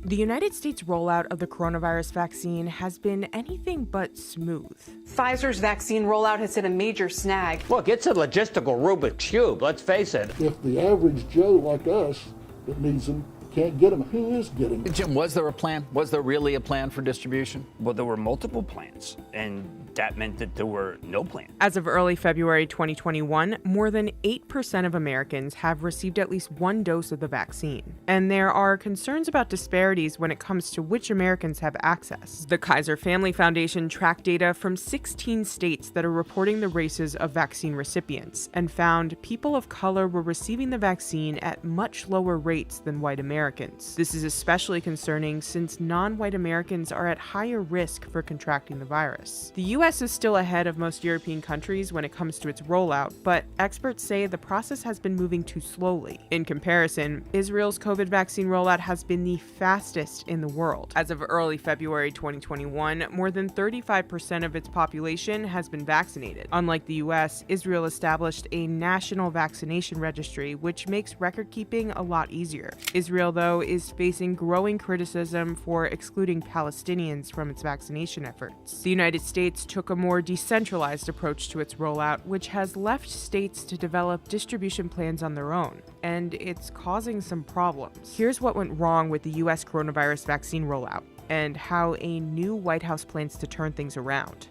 The United States rollout of the coronavirus vaccine has been anything but smooth. Pfizer's vaccine rollout has hit a major snag. Look, it's a logistical Rubik's Cube, let's face it. If the average Joe like us that needs them can't get them, who is getting them? Jim, was there a plan? Was there really a plan for distribution? Well, there were multiple plans, and that meant that there were no plans. As of early February 2021, more than 8% of Americans have received at least one dose of the vaccine. And there are concerns about disparities when it comes to which Americans have access. The Kaiser Family Foundation tracked data from 16 states that are reporting the races of vaccine recipients and found people of color were receiving the vaccine at much lower rates than white Americans. This is especially concerning since non-white Americans are at higher risk for contracting the virus. The U.S. is still ahead of most European countries when it comes to its rollout, but experts say the process has been moving too slowly. In comparison, Israel's COVID vaccine rollout has been the fastest in the world. As of early February 2021, more than 35% of its population has been vaccinated. Unlike the U.S., Israel established a national vaccination registry, which makes record-keeping a lot easier. Israel, though, is facing growing criticism for excluding Palestinians from its vaccination efforts. The United States took a more decentralized approach to its rollout, which has left states to develop distribution plans on their own, and it's causing some problems. Here's what went wrong with the U.S. coronavirus vaccine rollout, and how a new White House plans to turn things around.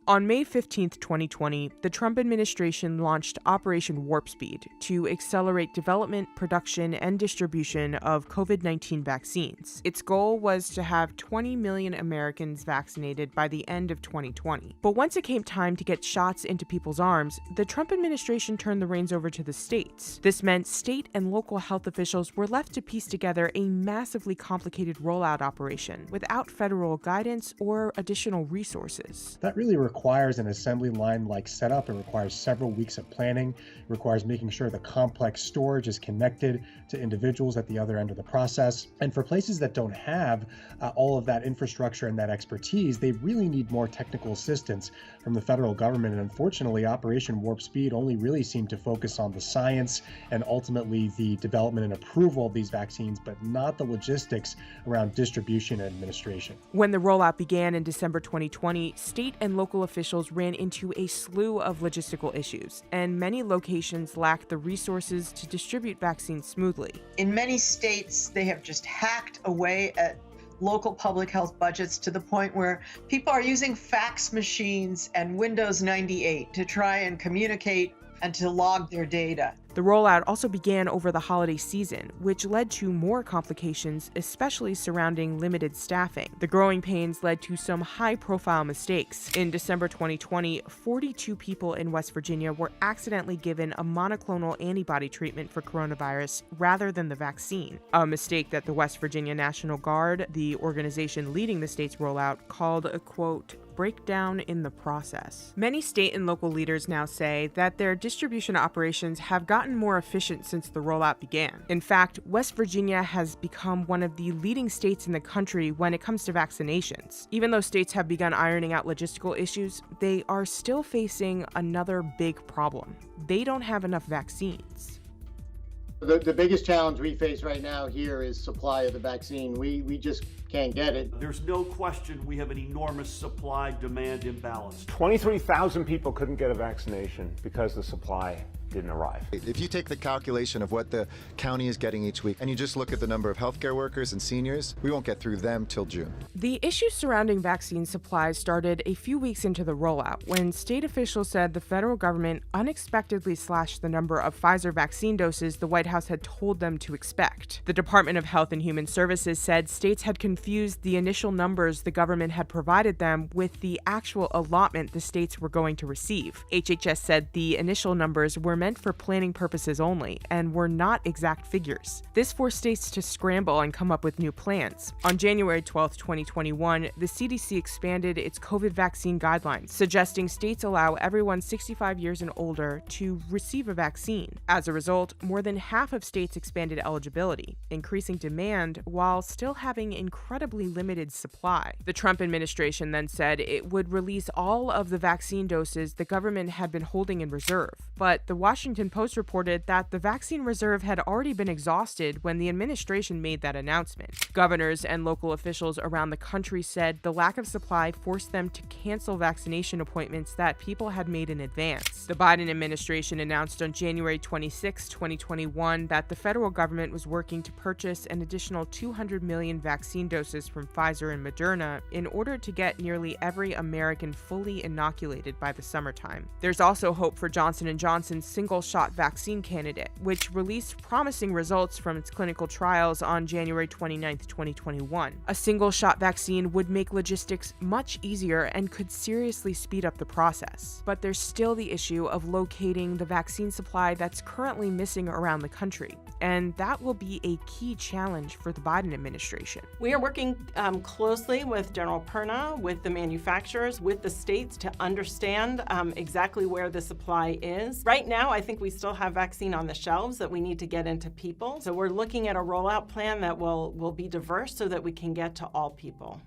On May 15, 2020, the Trump administration launched Operation Warp Speed to accelerate development, production, and distribution of COVID-19 vaccines. Its goal was to have 20 million Americans vaccinated by the end of 2020. But once it came time to get shots into people's arms, the Trump administration turned the reins over to the states. This meant state and local health officials were left to piece together a massively complicated rollout operation without federal guidance or additional resources. That really requires an assembly line-like setup. It requires several weeks of planning. It requires making sure the complex storage is connected to individuals at the other end of the process. And for places that don't have all of that infrastructure and that expertise, they really need more technical assistance from the federal government. And unfortunately, Operation Warp Speed only really seemed to focus on the science and ultimately the development and approval of these vaccines, but not the logistics around distribution and administration. When the rollout began in December 2020, state and local officials ran into a slew of logistical issues, and many locations lacked the resources to distribute vaccines smoothly. In many states, they have just hacked away at local public health budgets to the point where people are using fax machines and Windows 98 to try and communicate and to log their data. The rollout also began over the holiday season, which led to more complications, especially surrounding limited staffing. The growing pains led to some high-profile mistakes. In December 2020, 42 people in West Virginia were accidentally given a monoclonal antibody treatment for coronavirus rather than the vaccine, a mistake that the West Virginia National Guard, the organization leading the state's rollout, called a, quote, breakdown in the process. Many state and local leaders now say that their distribution operations have gotten more efficient since the rollout began. In fact, West Virginia has become one of the leading states in the country when it comes to vaccinations. Even though states have begun ironing out logistical issues, they are still facing another big problem. They don't have enough vaccines. The biggest challenge we face right now here is supply of the vaccine. We just can't get it. There's no question we have an enormous supply-demand imbalance. 23,000 people couldn't get a vaccination because the supply didn't arrive. If you take the calculation of what the county is getting each week and you just look at the number of healthcare workers and seniors, we won't get through them till June. The issues surrounding vaccine supplies started a few weeks into the rollout when state officials said the federal government unexpectedly slashed the number of Pfizer vaccine doses the White House had told them to expect. The Department of Health and Human Services said states had confused the initial numbers the government had provided them with the actual allotment the states were going to receive. HHS said the initial numbers were meant for planning purposes only and were not exact figures. This forced states to scramble and come up with new plans. On January 12, 2021, the CDC expanded its COVID vaccine guidelines, suggesting states allow everyone 65 years and older to receive a vaccine. As a result, more than half of states expanded eligibility, increasing demand while still having incredibly limited supply. The Trump administration then said it would release all of the vaccine doses the government had been holding in reserve, but the Washington Post reported that the vaccine reserve had already been exhausted when the administration made that announcement. Governors and local officials around the country said the lack of supply forced them to cancel vaccination appointments that people had made in advance. The Biden administration announced on January 26, 2021, that the federal government was working to purchase an additional 200 million vaccine doses from Pfizer and Moderna in order to get nearly every American fully inoculated by the summertime. There's also hope for Johnson & Johnson's single-shot vaccine candidate, which released promising results from its clinical trials on January 29, 2021. A single-shot vaccine would make logistics much easier and could seriously speed up the process. But there's still the issue of locating the vaccine supply that's currently missing around the country, and that will be a key challenge for the Biden administration. We are working closely with General Perna, with the manufacturers, with the states to understand exactly where the supply is. Right now, I think we still have vaccine on the shelves that we need to get into people. So we're looking at a rollout plan that will be diverse so that we can get to all people.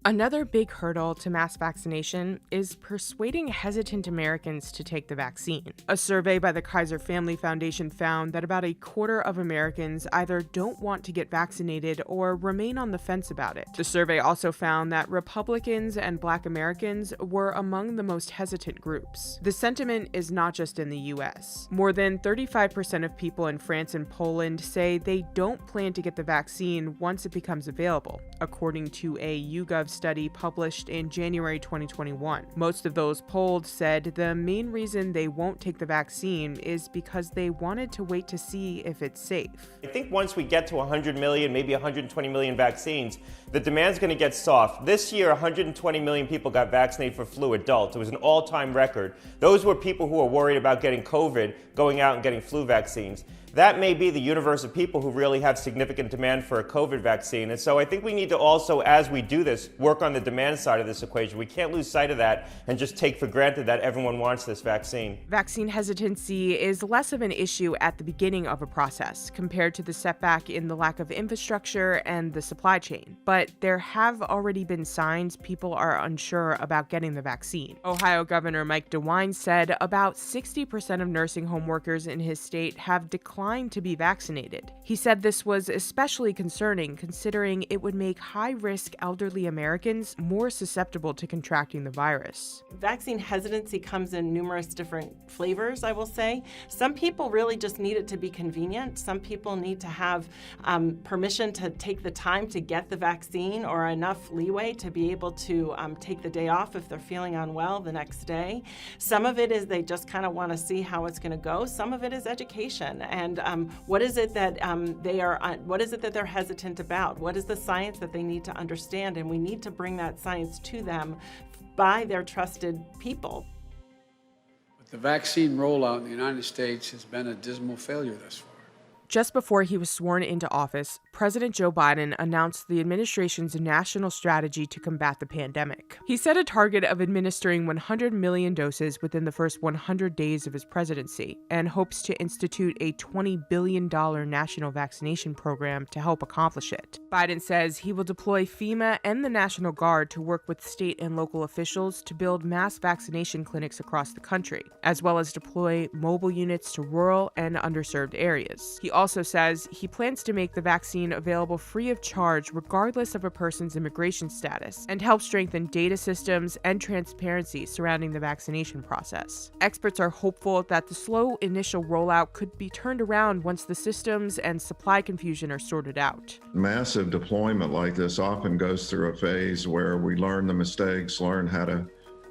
Another big hurdle to mass vaccination is persuading hesitant Americans to take the vaccine. A survey by the Kaiser Family Foundation found that about a quarter of Americans either don't want to get vaccinated or remain on the fence about it. The survey also found that Republicans and Black Americans were among the most hesitant groups. The sentiment is not just in the US. More than 35% of people in France and Poland say they don't plan to get the vaccine once it becomes available, according to a YouGov study published in January 2021. Most of those polled said the main reason they won't take the vaccine is because they wanted to wait to see if it's safe. I think once we get to 100 million, maybe 120 million vaccines, the demand's going to get soft. This year, 120 million people got vaccinated for flu adults. It was an all-time record. Those were people who were worried about getting COVID, going out and getting flu vaccines. That may be the universe of people who really have significant demand for a COVID vaccine. And so I think we need to also, as we do this, work on the demand side of this equation. We can't lose sight of that and just take for granted that everyone wants this vaccine. Vaccine hesitancy is less of an issue at the beginning of a process compared to the setback in the lack of infrastructure and the supply chain. But there have already been signs people are unsure about getting the vaccine. Ohio Governor Mike DeWine said about 60% of nursing home workers in his state have declined to be vaccinated. He said this was especially concerning considering it would make high-risk elderly Americans more susceptible to contracting the virus. Vaccine hesitancy comes in numerous different flavors, I will say. Some people really just need it to be convenient. Some people need to have permission to take the time to get the vaccine or enough leeway to be able to take the day off if they're feeling unwell the next day. Some of it is they just kind of want to see how it's going to go. Some of it is education and what is it that what is it that they're hesitant about? What is the science that they need to understand? And we need to bring that science to them by their trusted people. But the vaccine rollout in the United States has been a dismal failure thus far. Just before he was sworn into office, President Joe Biden announced the administration's national strategy to combat the pandemic. He set a target of administering 100 million doses within the first 100 days of his presidency and hopes to institute a $20 billion national vaccination program to help accomplish it. Biden says he will deploy FEMA and the National Guard to work with state and local officials to build mass vaccination clinics across the country, as well as deploy mobile units to rural and underserved areas. He also says he plans to make the vaccine available free of charge regardless of a person's immigration status and help strengthen data systems and transparency surrounding the vaccination process. Experts are hopeful that the slow initial rollout could be turned around once the systems and supply confusion are sorted out. Massive deployment like this often goes through a phase where we learn the mistakes, learn how to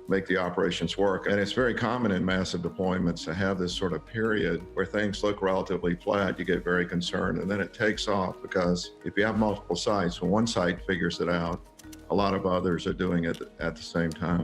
make the operations work. And it's very common in massive deployments to have this sort of period where things look relatively flat, you get very concerned, and then it takes off because if you have multiple sites, when one site figures it out, a lot of others are doing it at the same time.